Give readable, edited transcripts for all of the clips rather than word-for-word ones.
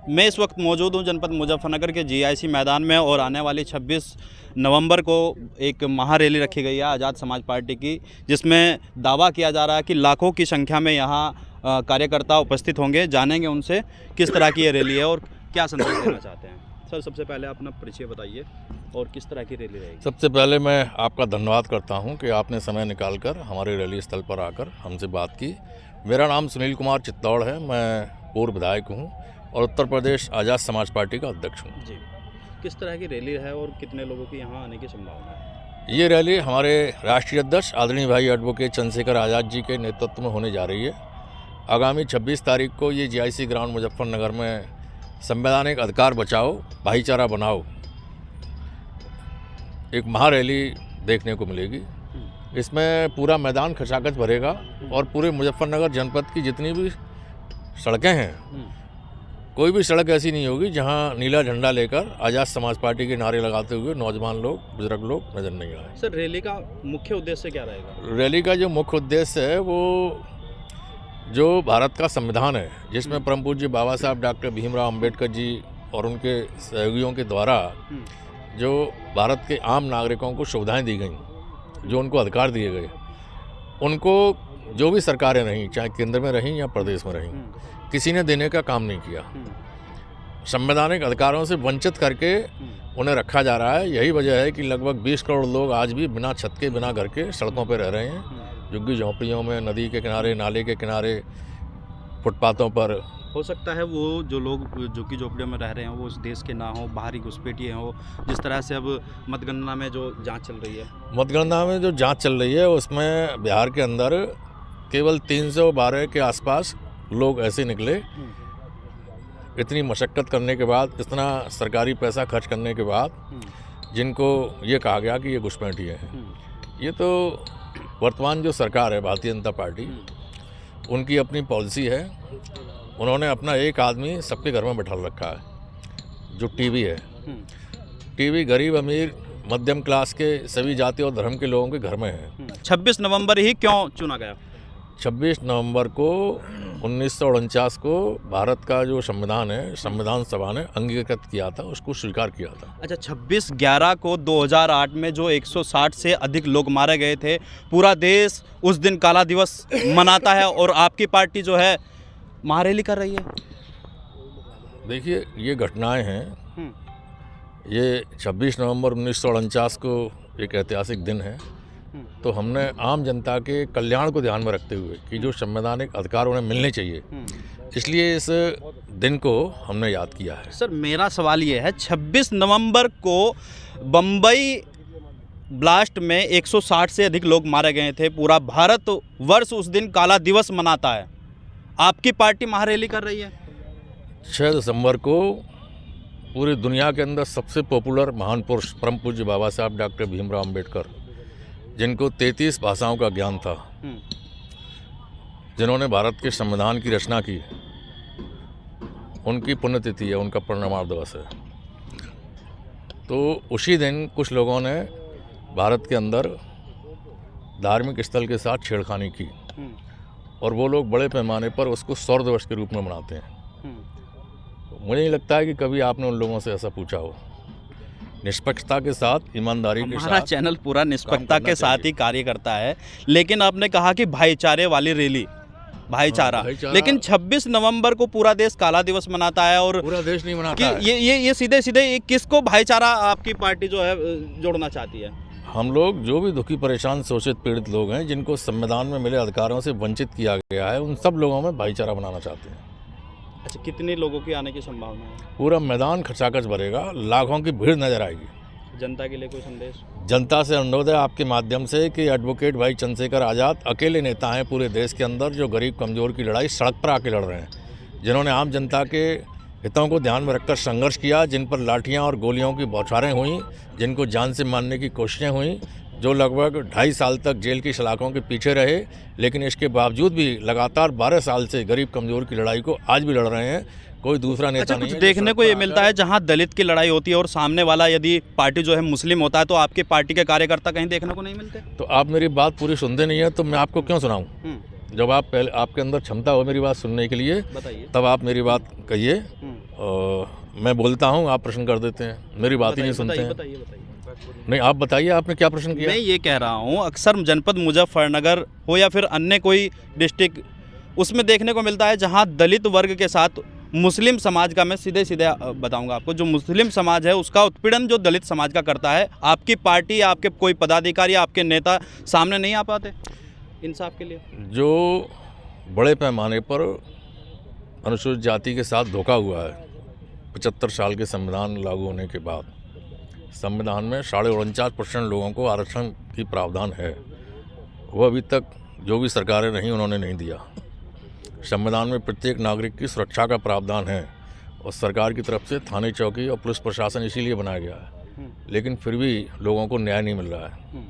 मैं इस वक्त मौजूद हूँ जनपद मुजफ्फरनगर के जीआईसी मैदान में और आने वाली 26 नवंबर को एक महारैली रखी गई है आज़ाद समाज पार्टी की, जिसमें दावा किया जा रहा है कि लाखों की संख्या में यहाँ कार्यकर्ता उपस्थित होंगे। जानेंगे उनसे किस तरह की ये रैली है और क्या संदेश देना चाहते हैं। सर, सबसे पहले अपना परिचय बताइए और किस तरह की रैली रहेगी। सबसे पहले मैं आपका धन्यवाद करता हूं कि आपने समय निकालकर हमारे रैली स्थल पर आकर हमसे बात की। मेरा नाम सुनील कुमार चित्तौड़ है, मैं पूर्व विधायक हूं और उत्तर प्रदेश आज़ाद समाज पार्टी का अध्यक्ष हूं। जी, किस तरह की रैली है और कितने लोगों की यहाँ आने की संभावना है? ये रैली हमारे राष्ट्रीय अध्यक्ष आदरणीय भाई एडवोकेट चंद्रशेखर आज़ाद जी के नेतृत्व में होने जा रही है। आगामी 26 तारीख को ये जीआईसी ग्राउंड मुजफ्फरनगर में संवैधानिक अधिकार बचाओ भाईचारा बनाओ एक महारैली देखने को मिलेगी। इसमें पूरा मैदान खचाखच भरेगा और पूरे मुजफ्फरनगर जनपद की जितनी भी सड़कें हैं, कोई भी सड़क ऐसी नहीं होगी जहां नीला झंडा लेकर आज़ाद समाज पार्टी के नारे लगाते हुए नौजवान लोग, बुजुर्ग लोग नजर नहीं आए। सर, रैली का मुख्य उद्देश्य क्या रहेगा? रैली का जो मुख्य उद्देश्य है वो जो भारत का संविधान है, जिसमें परम पूज्य बाबा साहब डॉक्टर भीमराव अंबेडकर जी और उनके सहयोगियों के द्वारा जो भारत के आम नागरिकों को सुविधाएं दी गई, जो उनको अधिकार दिए गए, उनको जो भी सरकारें रहीं, चाहे केंद्र में रहीं या प्रदेश में रहीं, किसी ने देने का काम नहीं किया। संवैधानिक अधिकारों से वंचित करके उन्हें रखा जा रहा है। यही वजह है कि लगभग 20 करोड़ लोग आज भी बिना छत के, बिना घर के सड़कों पर रह रहे हैं, झुग्गी झोंपड़ियों में, नदी के किनारे, नाले के किनारे, फुटपाथों पर। हो सकता है वो जो लोग झुग्गी झोंपड़ियों में रह रहे हैं वो उस देश के ना हो, बाहरी घुसपैठिए हो, जिस तरह से अब मतगणना में जो जांच चल रही है। मतगणना में जो जांच चल रही है उसमें बिहार के अंदर केवल 312 के आसपास लोग ऐसे निकले। इतनी मशक्क़त करने के बाद, इतना सरकारी पैसा खर्च करने के बाद, जिनको ये कहा गया कि ये घुसपैठिए हैं। ये तो वर्तमान जो सरकार है भारतीय जनता पार्टी, उनकी अपनी पॉलिसी है। उन्होंने अपना एक आदमी सबके घर में बैठा रखा है, जो टीवी है। टीवी गरीब, अमीर, मध्यम क्लास के सभी जाति और धर्म के लोगों के घर में है। 26 नवंबर ही क्यों चुना गया? 26 नवंबर को 1949 को भारत का जो संविधान है, संविधान सभा ने अंगीकृत किया था, उसको स्वीकार किया था। अच्छा, 26/11 को 2008 में जो 160 से अधिक लोग मारे गए थे, पूरा देश उस दिन काला दिवस मनाता है और आपकी पार्टी जो है महारैली कर रही है। देखिए, ये घटनाएं हैं। ये 26 नवंबर 1949 को एक ऐतिहासिक दिन है। तो हमने आम जनता के कल्याण को ध्यान में रखते हुए कि जो संवैधानिक अधिकार उन्हें मिलने चाहिए, इसलिए इस दिन को हमने याद किया है। सर, मेरा सवाल ये है, 26 नवंबर को बम्बई ब्लास्ट में 160 से अधिक लोग मारे गए थे। पूरा भारत वर्ष उस दिन काला दिवस मनाता है। आपकी पार्टी महारैली कर रही है। 6 दिसंबर को पूरी दुनिया के अंदर सबसे पॉपुलर महान पुरुष परम पूज्य बाबा साहब डॉक्टर भीमराव अंबेडकर, जिनको 33 भाषाओं का ज्ञान था, जिन्होंने भारत के संविधान की रचना की, उनकी पुण्यतिथि है, उनका परिनिर्वाण दिवस है। तो उसी दिन कुछ लोगों ने भारत के अंदर धार्मिक स्थल के साथ छेड़खानी की और वो लोग बड़े पैमाने पर उसको सौर दिवस के रूप में मनाते हैं। मुझे नहीं लगता है कि कभी आपने उन लोगों से ऐसा पूछा हो। निष्पक्षता के साथ, ईमानदारी के साथ हमारा चैनल पूरा निष्पक्षता के साथ ही कार्य करता है। लेकिन आपने कहा कि भाईचारे वाली रैली, भाईचारा, लेकिन 26 नवंबर को पूरा देश काला दिवस मनाता है और पूरा देश नहीं मनाता है। ये सीधे सीधे किसको भाईचारा आपकी पार्टी जो है जोड़ना चाहती है? हम लोग जो भी दुखी, परेशान, शोषित, पीड़ित लोग हैं, जिनको संविधान में मिले अधिकारों से वंचित किया गया है, उन सब लोगों में भाईचारा बनाना चाहते हैं। अच्छा, कितने लोगों की आने की संभावना है? पूरा मैदान खचाखच भरेगा, लाखों की भीड़ नजर आएगी। जनता के लिए कोई संदेश? जनता से अनुरोध है आपके माध्यम से कि एडवोकेट भाई चंद्रशेखर आज़ाद अकेले नेता हैं पूरे देश के अंदर, जो गरीब कमज़ोर की लड़ाई सड़क पर आके लड़ रहे हैं, जिन्होंने आम जनता के हितों को ध्यान में रखकर संघर्ष किया, जिन पर लाठियाँ और गोलियों की बौछारें हुई, जिनको जान से मारने की कोशिशें हुई, जो लगभग 2.5 साल तक जेल की सलाखों के पीछे रहे, लेकिन इसके बावजूद भी लगातार 12 साल से गरीब कमज़ोर की लड़ाई को आज भी लड़ रहे हैं। कोई दूसरा नेता नहीं है। देखने को ये मिलता है जहां दलित की लड़ाई होती है और सामने वाला यदि पार्टी जो है मुस्लिम होता है, तो आपकी पार्टी के कार्यकर्ता कहीं देखने को नहीं मिलते। तो आप मेरी बात पूरी सुनते नहीं है, तो मैं आपको क्यों सुनाऊं? जब आप पहले आपके अंदर क्षमता हो मेरी बात सुनने के लिए, बताइए, तब आप मेरी बात कहिए मैं बोलता हूँ, आप प्रश्न कर देते हैं, मेरी बात ही नहीं सुनते हैं। बताइए। नहीं, आप बताइए, आपने क्या प्रश्न किया? मैं ये कह रहा हूँ, अक्सर जनपद मुजफ्फरनगर हो या फिर अन्य कोई डिस्ट्रिक्ट, उसमें देखने को मिलता है जहाँ दलित वर्ग के साथ मुस्लिम समाज का, मैं सीधे सीधे बताऊंगा आपको, जो मुस्लिम समाज है उसका उत्पीड़न जो दलित समाज का करता है, आपकी पार्टी या आपके कोई पदाधिकारी, आपके नेता सामने नहीं आ पाते इंसाफ के लिए? जो बड़े पैमाने पर अनुसूचित जाति के साथ धोखा हुआ है 75 साल के संविधान लागू होने के बाद, संविधान में 49.5% लोगों को आरक्षण की प्रावधान है, वो अभी तक जो भी सरकारें रहीं उन्होंने नहीं दिया। संविधान में प्रत्येक नागरिक की सुरक्षा का प्रावधान है और सरकार की तरफ से थाने चौकी और पुलिस प्रशासन इसीलिए बनाया गया है, लेकिन फिर भी लोगों को न्याय नहीं मिल रहा है।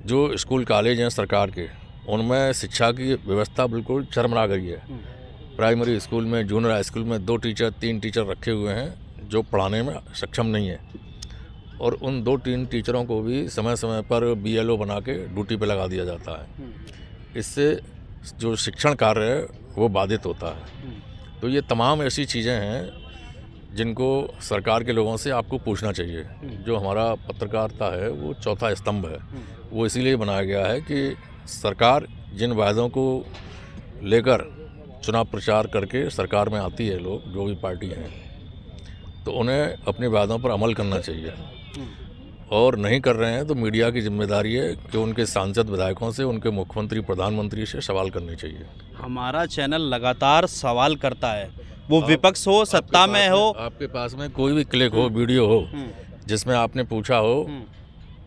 जो स्कूल कॉलेज हैं सरकार के, उनमें शिक्षा की व्यवस्था बिल्कुल चरमरा गई है। प्राइमरी स्कूल में, जूनियर हाई स्कूल में 2 टीचर 3 टीचर रखे हुए हैं जो पढ़ाने में सक्षम नहीं है, और उन 2-3 टीचरों को भी समय समय पर BLO बना के ड्यूटी पे लगा दिया जाता है। इससे जो शिक्षण कार्य है वो बाधित होता है। तो ये तमाम ऐसी चीज़ें हैं जिनको सरकार के लोगों से आपको पूछना चाहिए। जो हमारा पत्रकारिता है वो चौथा स्तंभ है, वो इसीलिए बनाया गया है कि सरकार जिन वायदों को लेकर चुनाव प्रचार करके सरकार में आती है, लोग जो भी पार्टी हैं, तो उन्हें अपने वादों पर अमल करना चाहिए, और नहीं कर रहे हैं तो मीडिया की जिम्मेदारी है कि उनके सांसद विधायकों से, उनके मुख्यमंत्री प्रधानमंत्री से सवाल करने चाहिए। हमारा चैनल लगातार सवाल करता है, वो विपक्ष हो, सत्ता में हो। आपके पास में कोई भी क्लिक हो, वीडियो हो जिसमें आपने पूछा हो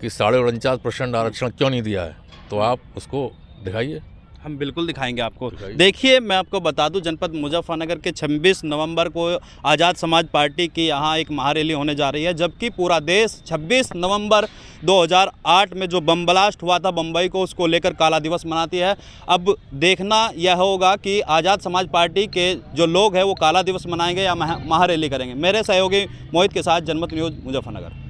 कि 49.5% आरक्षण क्यों नहीं दिया है, तो आप उसको दिखाइए। हम बिल्कुल दिखाएंगे आपको। देखिए, मैं आपको बता दूं, जनपद मुजफ्फरनगर के 26 नवंबर को आज़ाद समाज पार्टी की यहाँ एक महारैली होने जा रही है, जबकि पूरा देश 26 नवंबर 2008 में जो बम ब्लास्ट हुआ था बम्बई को, उसको लेकर काला दिवस मनाती है। अब देखना यह होगा कि आज़ाद समाज पार्टी के जो लोग हैं वो काला दिवस मनाएंगे या महारैली करेंगे। मेरे सहयोगी मोहित के साथ जनमत न्यूज़ मुजफ्फरनगर।